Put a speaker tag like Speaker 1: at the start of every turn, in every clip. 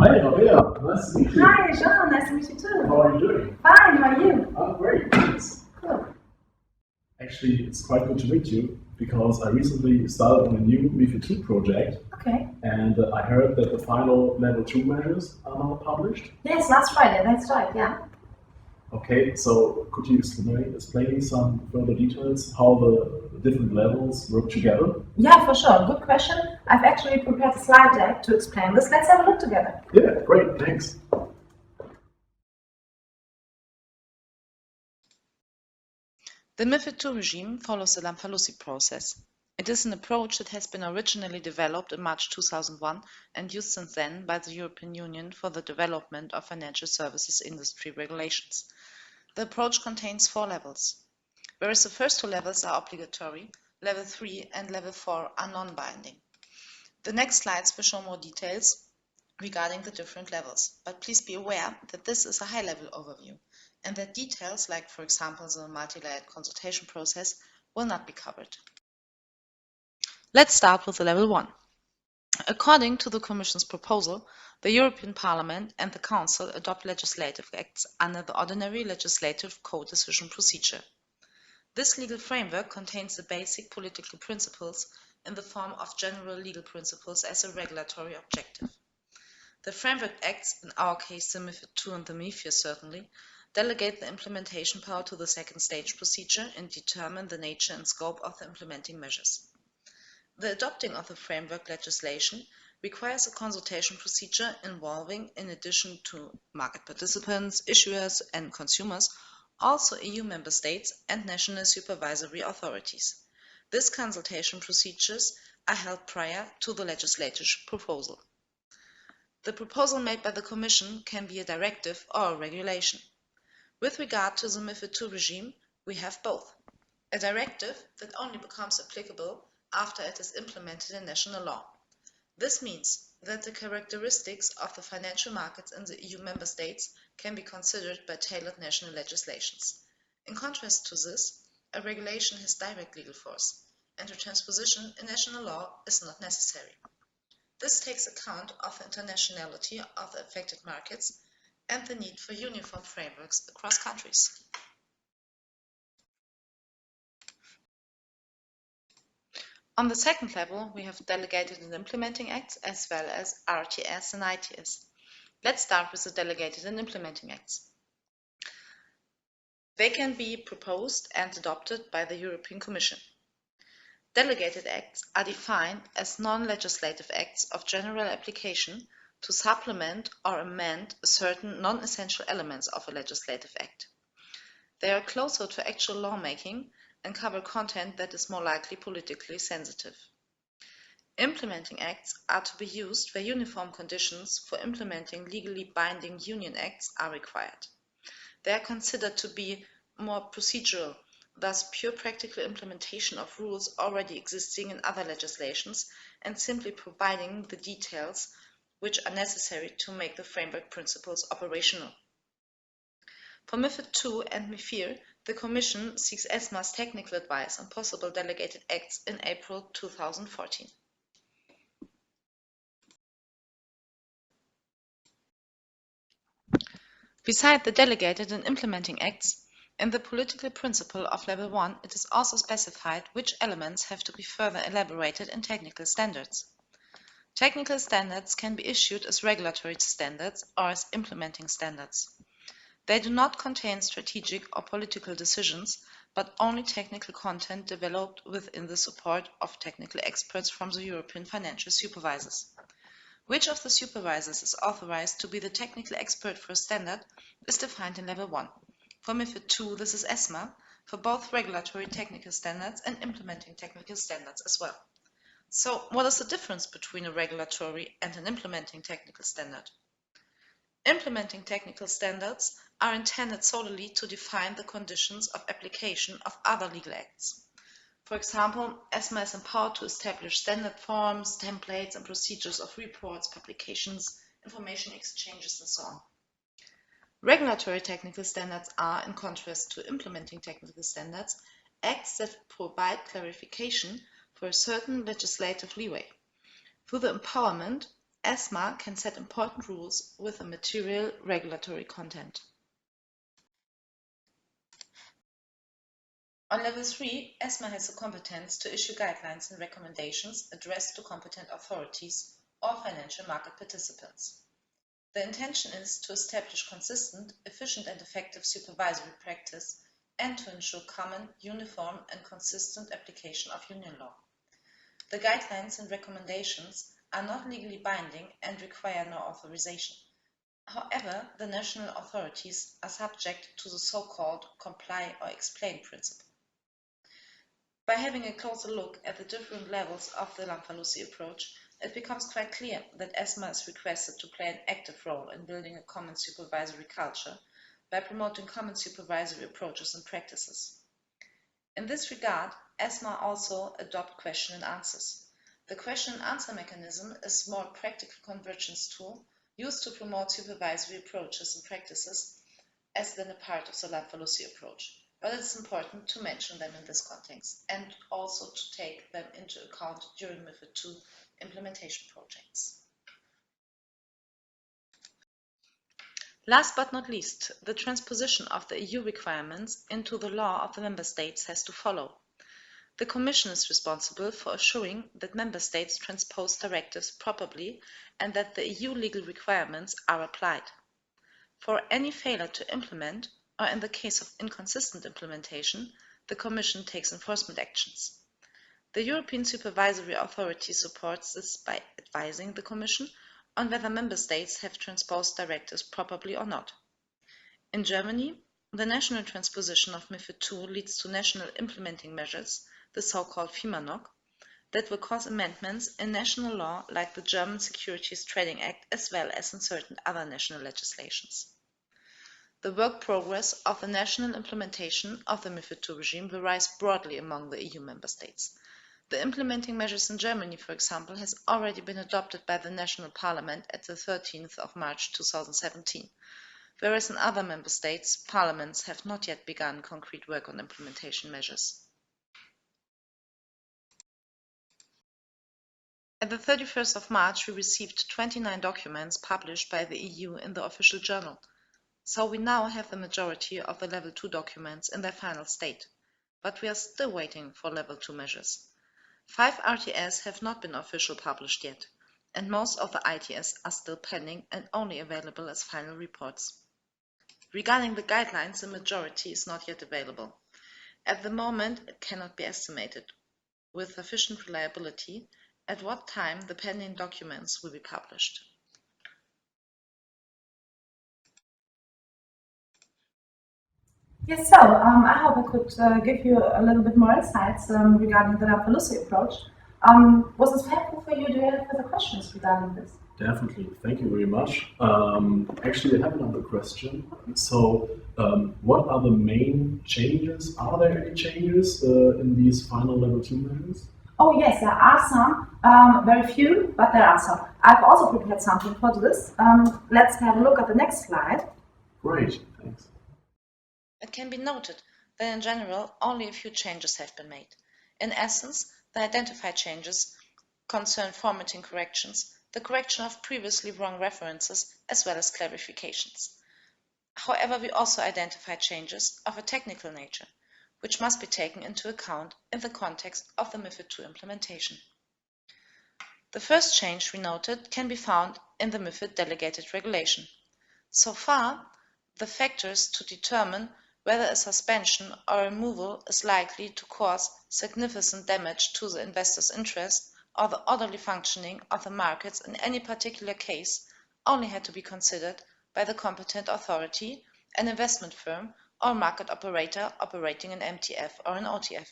Speaker 1: Hi, Maria. Nice to meet you.
Speaker 2: Hi, Jean. Nice to meet you too.
Speaker 1: How are you doing?
Speaker 2: Fine. How are you?
Speaker 1: I'm great, thanks.
Speaker 2: Cool.
Speaker 1: Actually, it's quite good to meet you because I recently started on a new MiFID II project.
Speaker 2: Okay.
Speaker 1: And I heard that the final level 2 measures are now published.
Speaker 2: Yes, last Friday. That's right. Yeah.
Speaker 1: Okay, so could you explain me some further details how the different levels work together?
Speaker 2: Yeah, for sure. Good question. I've actually prepared a slide deck to explain this. Let's have a look together.
Speaker 1: Yeah, great, thanks.
Speaker 3: The MiFID II regime follows the Lamfalussy process. It is an approach that has been originally developed in March 2001 and used since then by the European Union for the development of financial services industry regulations. The approach contains 4 levels. Whereas the first 2 levels are obligatory, level 3 and level 4 are non-binding. The next slides will show more details regarding the different levels, but please be aware that this is a high-level overview and that details like, for example, the multi-layered consultation process will not be covered. Let's start with the level 1. According to the Commission's proposal, the European Parliament and the Council adopt legislative acts under the ordinary legislative co-decision procedure. This legal framework contains the basic political principles in the form of general legal principles as a regulatory objective. The framework acts, in our case the MiFID II and the MiFIR certainly, delegate the implementation power to the second stage procedure and determine the nature and scope of the implementing measures. The adopting of the framework legislation requires a consultation procedure involving, in addition to market participants, issuers and consumers, also EU member states and national supervisory authorities. These consultation procedures are held prior to the legislative proposal. The proposal made by the Commission can be a directive or a regulation. With regard to the MiFID II regime, we have both. A directive that only becomes applicable after it is implemented in national law. This means that the characteristics of the financial markets in the EU member states can be considered by tailored national legislations. In contrast to this, a regulation has direct legal force, and a transposition in national law is not necessary. This takes account of the internationality of the affected markets and the need for uniform frameworks across countries. On the second level, we have delegated and implementing acts as well as RTS and ITS. Let's start with the delegated and implementing acts. They can be proposed and adopted by the European Commission. Delegated acts are defined as non-legislative acts of general application to supplement or amend certain non-essential elements of a legislative act. They are closer to actual lawmaking and cover content that is more likely politically sensitive. Implementing acts are to be used where uniform conditions for implementing legally binding union acts are required. They are considered to be more procedural, thus pure practical implementation of rules already existing in other legislations and simply providing the details which are necessary to make the framework principles operational. For MiFID II and MiFIR, the Commission seeks ESMA's technical advice on possible delegated acts in April 2014. Beside the delegated and implementing acts, in the political principle of Level 1, it is also specified which elements have to be further elaborated in technical standards. Technical standards can be issued as regulatory standards or as implementing standards. They do not contain strategic or political decisions, but only technical content developed within the support of technical experts from the European financial supervisors. Which of the supervisors is authorized to be the technical expert for a standard is defined in Level 1. For MiFID II, this is ESMA, for both regulatory technical standards and implementing technical standards as well. So, what is the difference between a regulatory and an implementing technical standard? Implementing technical standards are intended solely to define the conditions of application of other legal acts. For example, ESMA is empowered to establish standard forms, templates, and procedures of reports, publications, information exchanges, and so on. Regulatory technical standards are, in contrast to implementing technical standards, acts that provide clarification for a certain legislative leeway. Through the empowerment ESMA can set important rules with a material regulatory content. On level 3, ESMA has the competence to issue guidelines and recommendations addressed to competent authorities or financial market participants. The intention is to establish consistent, efficient and effective supervisory practice and to ensure common, uniform and consistent application of union law. The guidelines and recommendations are not legally binding and require no authorization. However, the national authorities are subject to the so-called comply or explain principle. By having a closer look at the different levels of the Lamfalussy approach, it becomes quite clear that ESMA is requested to play an active role in building a common supervisory culture by promoting common supervisory approaches and practices. In this regard, ESMA also adopts question and answers. The question and answer mechanism is a more practical convergence tool used to promote supervisory approaches and practices as then a part of the Lamfalussy approach. But it's important to mention them in this context and also to take them into account during MiFID II implementation projects. Last but not least, the transposition of the EU requirements into the law of the Member States has to follow. The Commission is responsible for assuring that Member States transpose directives properly and that the EU legal requirements are applied. For any failure to implement, or in the case of inconsistent implementation, the Commission takes enforcement actions. The European Supervisory Authority supports this by advising the Commission on whether Member States have transposed directives properly or not. In Germany, the national transposition of MiFID II leads to national implementing measures, the so-called FIMA-NOC, that will cause amendments in national law like the German Securities Trading Act as well as in certain other national legislations. The work progress of the national implementation of the MiFID II regime varies broadly among the EU member states. The implementing measures in Germany, for example, has already been adopted by the national parliament at the 13th of March 2017, whereas in other member states, parliaments have not yet begun concrete work on implementation measures. At the 31st of March, we received 29 documents published by the EU in the official journal. So we now have the majority of the Level 2 documents in their final state, but we are still waiting for Level 2 measures. 5 RTS have not been officially published yet, and most of the ITS are still pending and only available as final reports. Regarding the guidelines, the majority is not yet available. At the moment, it cannot be estimated with sufficient reliability at what time the pending documents will be published.
Speaker 2: Yes, so I hope I could give you a little bit more insights regarding the Lamfalussy approach. Was this helpful for you? Do you have further questions regarding this?
Speaker 1: Definitely, thank you very much. Actually, I have another question. So, what are the main changes? Are there any changes in these final Level 2 measures?
Speaker 2: Oh yes, there are some, very few, but there are some. I've also prepared something for this. Let's have a look at the next slide.
Speaker 1: Great, thanks.
Speaker 3: It can be noted that in general only a few changes have been made. In essence, the identified changes concern formatting corrections, the correction of previously wrong references, as well as clarifications. However, we also identified changes of a technical nature, which must be taken into account in the context of the MiFID II implementation. The first change we noted can be found in the MiFID Delegated regulation. So far, the factors to determine whether a suspension or removal is likely to cause significant damage to the investor's interest or the orderly functioning of the markets in any particular case only had to be considered by the competent authority, an investment firm, or market operator operating an MTF or an OTF.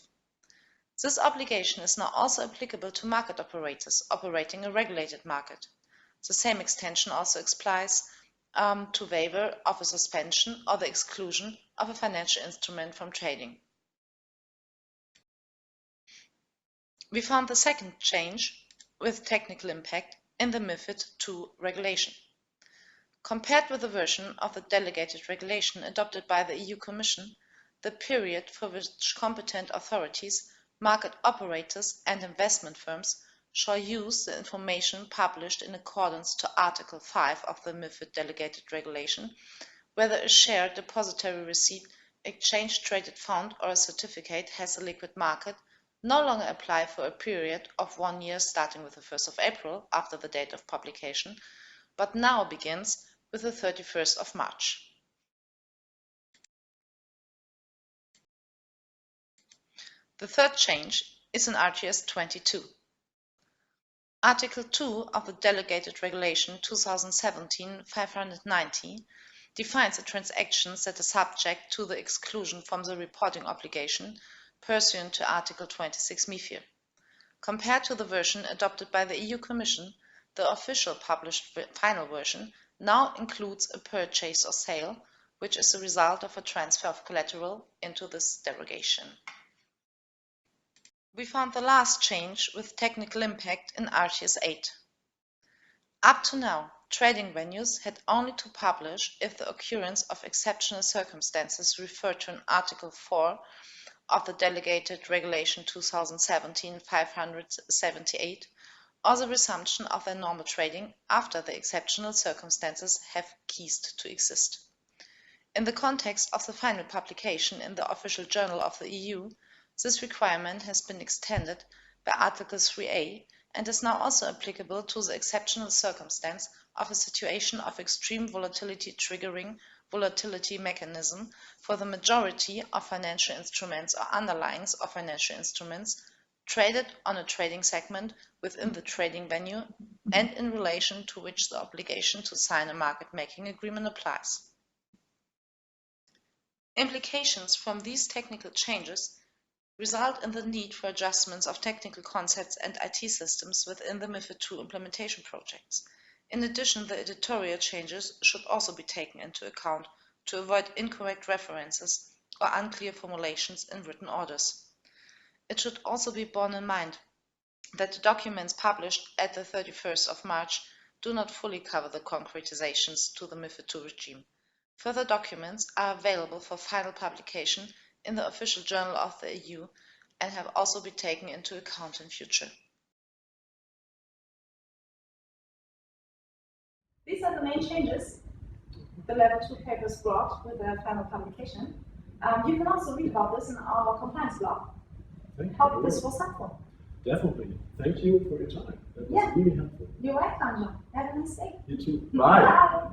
Speaker 3: This obligation is now also applicable to market operators operating a regulated market. The same extension also applies to waiver of a suspension or the exclusion of a financial instrument from trading. We found the second change with technical impact in the MiFID II regulation. Compared with the version of the delegated regulation adopted by the EU Commission, the period for which competent authorities, market operators and investment firms shall use the information published in accordance to Article 5 of the MiFID Delegated Regulation, whether a share, depository receipt, exchange-traded fund or a certificate has a liquid market, no longer apply for a period of 1 year starting with the 1st of April after the date of publication, but now begins with the 31st of March. The third change is in RTS 22. Article 2 of the Delegated Regulation 2017/590 defines the transactions that are subject to the exclusion from the reporting obligation pursuant to Article 26 MiFIR. Compared to the version adopted by the EU Commission, the official published final version now includes a purchase or sale, which is the result of a transfer of collateral into this derogation. We found the last change with technical impact in RTS 8. Up to now, trading venues had only to publish if the occurrence of exceptional circumstances referred to in Article 4 of the Delegated Regulation 2017/578 or the resumption of their normal trading after the exceptional circumstances have ceased to exist. In the context of the final publication in the Official Journal of the EU, this requirement has been extended by Article 3a and is now also applicable to the exceptional circumstance of a situation of extreme volatility triggering volatility mechanism for the majority of financial instruments or underlyings of financial instruments traded on a trading segment within the trading venue and in relation to which the obligation to sign a market-making agreement applies. Implications from these technical changes result in the need for adjustments of technical concepts and IT systems within the MiFID II implementation projects. In addition, the editorial changes should also be taken into account to avoid incorrect references or unclear formulations in written orders. It should also be borne in mind that the documents published at the 31st of March do not fully cover the concretizations to the MiFID II regime. Further documents are available for final publication in the Official Journal of the EU and have also been taken into account in future.
Speaker 2: These are the main changes the Level 2 papers brought with their final publication. You can also read about this in our compliance blog. Hope this was helpful.
Speaker 1: Definitely. Thank you for your time. That was really helpful.
Speaker 2: You're welcome, John. Have a nice day.
Speaker 1: You too. Bye.
Speaker 2: Bye.